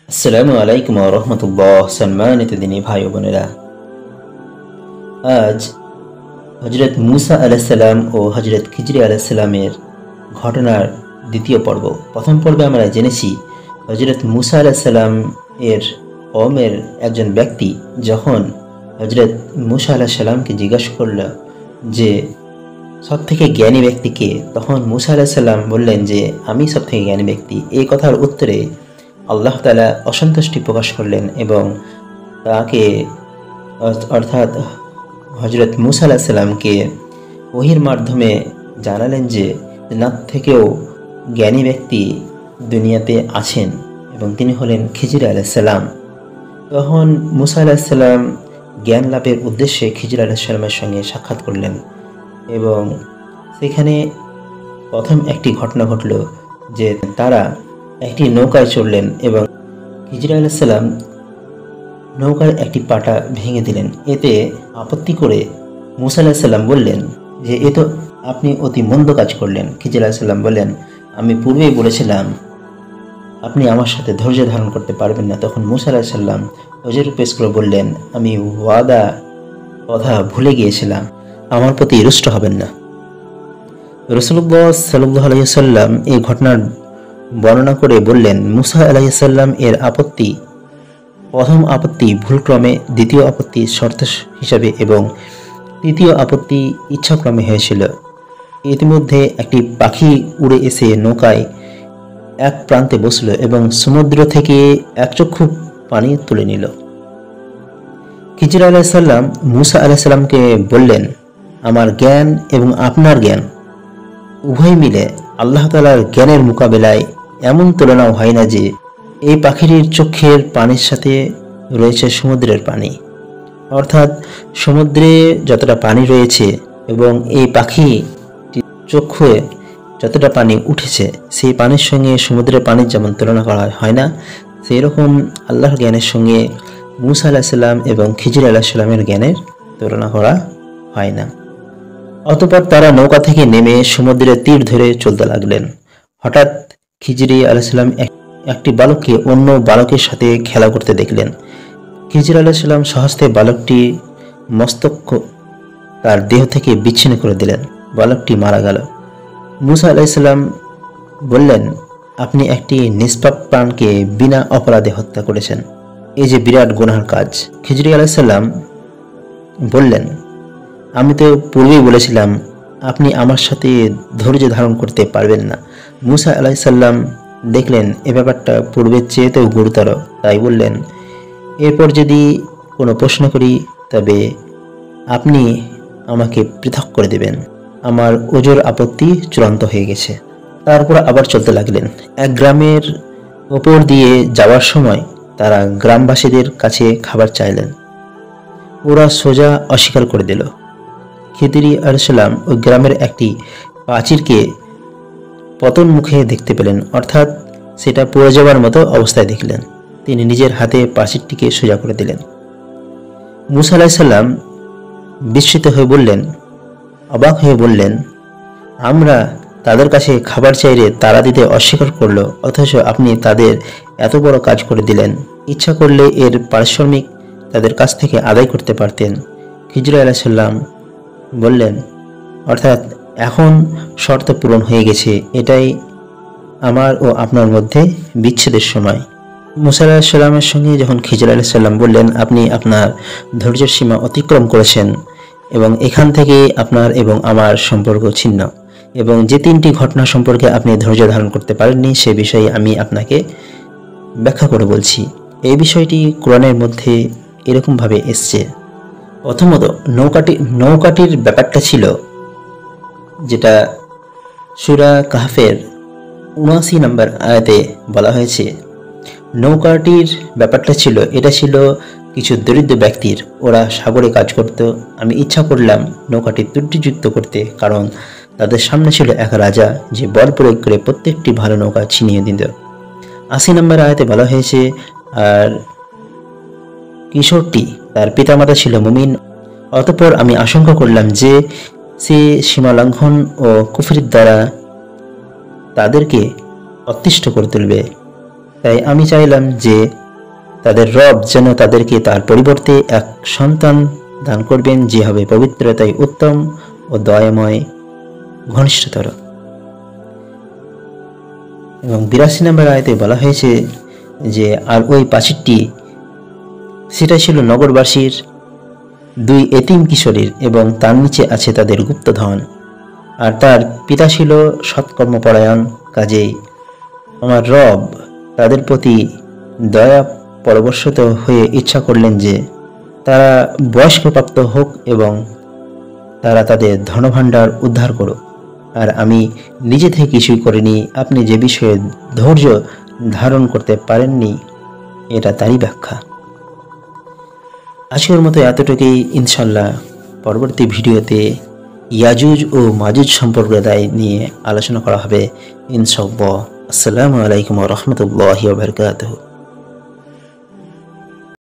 আসসালামু আলাইকুম ওয়া রাহমাতুল্লাহ। সম্মানিত দিনী ভাই ও বোনেরা, আজ হযরত মুসা আলাইহিস সালাম ও হযরত খিজর আলাইহিস সালামের ঘটনার দ্বিতীয় পর্ব। প্রথম পর্বে আমরা জেনেছি হযরত মুসা আলাইহিস সালাম এর কওমের একজন ব্যক্তি যখন হযরত মুসা আলাইহিস সালামকে জিজ্ঞাসা করল যে সবথেকে জ্ঞানী ব্যক্তি কে, তখন মুসা আলাইহিস সালাম বললেন যে আমি সবথেকে জ্ঞানী ব্যক্তি। এই কথার উত্তরে আল্লাহ তাআলা অসন্তুষ্টি প্রকাশ করলেন এবং তাকে অর্থাৎ হযরত মুসা আলাইহিস সালামকে ওহীর মাধ্যমে জানালেন যে জান্নাত থেকেও জ্ঞানী ব্যক্তি দুনিয়াতে আছেন এবং তিনি হলেন খিজর আলাইহিস সালাম। তখন মুসা আলাইহিস সালাম জ্ঞান লাভের উদ্দেশ্যে খিজর আলাইহিস সালামের সঙ্গে সাক্ষাৎ করলেন এবং সেখানে প্রথম একটি ঘটনা ঘটল যে তারা একটি নৌকায় চড়লেন এবং খিজর আলাইহিস সালাম নৌকার একটি পাটা ভেঙে দিলেন। এতে আপত্তি করে মুসা আলাইহিস সালাম বললেন যে এ তো আপনি অতি মন্দ কাজ করলেন। খিজর আলাইহিস সালাম বললেন, আমি পূর্বেই বলেছিলাম আপনি আমার সাথে ধৈর্য ধারণ করতে পারবেন না। তখন মুসা আলাইহিস সালাম ওজর পেশ করে বললেন, আমি ওয়াদা কথা ভুলে গিয়েছিলাম, আমার প্রতি রুষ্ট হবেন না। রাসূলুল্লাহ সাল্লাল্লাহু আলাইহি ওয়াসাল্লাম এই ঘটনার বর্ণনা করে বললেন, মুসা আলাইহিস সালাম এর আপত্তি প্রথম আপত্তি ভুলক্রমে, দ্বিতীয় আপত্তি শর্ত হিসাবে এবং তৃতীয় আপত্তি ইচ্ছাক্রমে হয়েছিল। ইতিমধ্যে একটি পাখি উড়ে এসে নৌকায় এক প্রান্তে বসল এবং সমুদ্র থেকে এক চক্ষু পানি তুলে নিল। খিজর আলাইহিস সালাম মুসা আলাইহিস সালামকে বললেন, আমার জ্ঞান এবং আপনার জ্ঞান উভয় মিলে আল্লাহ তাআলার জ্ঞানের মোকাবেলায় এমন তুলনাও হয় না যে এই পাখিটির চোখের পানির সাথে রয়েছে সমুদ্রের পানি। অর্থাৎ সমুদ্রে যতটা পানি রয়েছে এবং এই পাখি চোখে যতটা পানি উঠেছে সেই পানির সঙ্গে সমুদ্রের পানির যেমন তুলনা করা হয় না, সেই রকম আল্লাহর জ্ঞানের সঙ্গে মুসা আলাইহিস সালাম এবং খিজর আলাইহিস সালামের জ্ঞানের তুলনা করা হয় না। অতঃপর তারা নৌকা থেকে নেমে সমুদ্রের তীর ধরে চলতে লাগলেন। হঠাৎ খিজর আলাইহিস সালাম একটি বালককে অন্য বালকের সাথে খেলা করতে দেখলেন। খিজর আলাইহিস সালাম সহস্তে বালকটি মস্তক তার দেহ থেকে বিচ্ছিন্ন করে দিলেন। বালকটি মারা গেল। মুসা আলাইহিস সালাম বললেন, আপনি একটি নিষ্পাপ প্রাণকে বিনা অপরাধে হত্যা করেছেন, এই যে বিরাট গুনাহের কাজ। খিজর আলাইহিস সালাম বললেন, আমি তো পূর্বেই বলেছিলাম আপনি আমার সাথে ধৈর্য ধারণ করতে পারবেন না। মুসা আলাইহিস সালাম দেখলেন এ ব্যাপারটা পূর্বের চেয়েতেও গুরুতর, তাই বললেন, এরপর যদি কোনো প্রশ্ন করি তবে আপনি আমাকে পৃথক করে দেবেন, আমার ওজর আপত্তি চূড়ান্ত হয়ে গেছে। তারপর আবার চলতে লাগলেন। এক গ্রামের ওপর দিয়ে যাওয়ার সময় তারা গ্রামবাসীদের কাছে খাবার চাইলেন। ওরা সোজা অস্বীকার করে দিল। খিজর আলাইহিস সালাম ওই গ্রামের একটি প্রাচীরকে পতন মুখে দেখতে পেলেন, অর্থাৎ সেটা পড়ে যাওয়ার মতো অবস্থায় দেখলেন। তিনি নিজের হাতে প্রাচীরটিকে সোজা করে দিলেন। মুসা আলাইহিস সালাম বিস্মিত হয়ে বললেন, অবাক হয়ে বললেন, আমরা তাদের কাছে খাবার চাইলে তারা দিতে অস্বীকার করলো, অথচ আপনি তাদের এত বড় কাজ করে দিলেন। ইচ্ছা করলে এর পারিশ্রমিক তাদের কাছ থেকে আদায় করতে পারতেন। খিজর আলাইহিস সালাম বললেন, অর্থাৎ এখন শর্ত পূরণ হয়ে গেছে, এটাই আমার ও আপনার মধ্যে বিচ্ছেদের সময়। মুসা আলাইহিস সালামের সঙ্গে যখন খিজর আলাইহিস সালাম বললেন, আপনি আপনার ধৈর্যের সীমা অতিক্রম করেছেন এবং এখান থেকে আপনার এবং আমার সম্পর্ক ছিন্ন, এবং যে তিনটি ঘটনা সম্পর্কে আপনি ধৈর্য ধারণ করতে পারেননি সে বিষয়ে আমি আপনাকে ব্যাখ্যা করে বলছি। এই বিষয়টি কোরআনের মধ্যে এরকমভাবে এসছে। প্রথমত নৌকাটির ব্যাপারটা ছিল যেটা সূরা কাহফের ৭৯ নম্বর আয়াতে বলা হয়েছে। নৌকাটির ব্যাপারটা ছিল, এটা ছিল কিছু দরিদ্র ব্যক্তির, ওরা সাগরে কাজ করত। আমি ইচ্ছা করলাম নৌকাটি ত্রুটিযুক্ত করতে, কারণ তাদের সামনে ছিল এক রাজা যে বল প্রয়োগ করে প্রত্যেকটি ভালো নৌকা ছিনিয়ে দিত। ৮০ নম্বর আয়াতে বলা হয়েছে, আর কিশোরটি তার পিতামাতা ছিল মুমিন, অতঃপর আমি আশঙ্কা করলাম যে সে সীমা লঙ্ঘন ও কুফরির দ্বারা তাদেরকে অতিষ্ঠ করে তুলবে। তাই আমি চাইলাম যে তাদের রব যেন তাদেরকে তার পরিবর্তে এক সন্তান দান করবেন, যে হবে পবিত্রতায় উত্তম ও দয়াময়, ঘনিষ্ঠতর। এবং 82 নম্বর আয়াতে বলা হয়েছে যে আর ওই প্রাচীরটি সেটা ছিল নগরবাসীর 2 এতিম কিশোরীর, এবং তার নিচে আছে তাদের গুপ্তধন। আর তার পিতা ছিল সৎকর্মপরায়ণ, কাজেই আমার রব তাদের প্রতি দয়া পরবশত হয়ে ইচ্ছা করলেন যে তারা বয়স্কপ্রাপ্ত হোক এবং তারা তাদের ধনভাণ্ডার উদ্ধার করুক। আর আমি নিজে থেকে কিছুই করিনি, আপনি যে বিষয়ে ধৈর্য ধারণ করতে পারেননি এটা তারই ব্যাখ্যা। আজকের মতো এতটুকুই। ইনশাল্লাহ পরবর্তী ভিডিওতে ইয়াজুজ ও মাজুজ সম্প্রদায় নিয়ে আলোচনা করা হবে ইনশাআল্লাহ। আসসালামু আলাইকুম ওয়া রাহমাতুল্লাহি ওয়া বারাকাতুহু।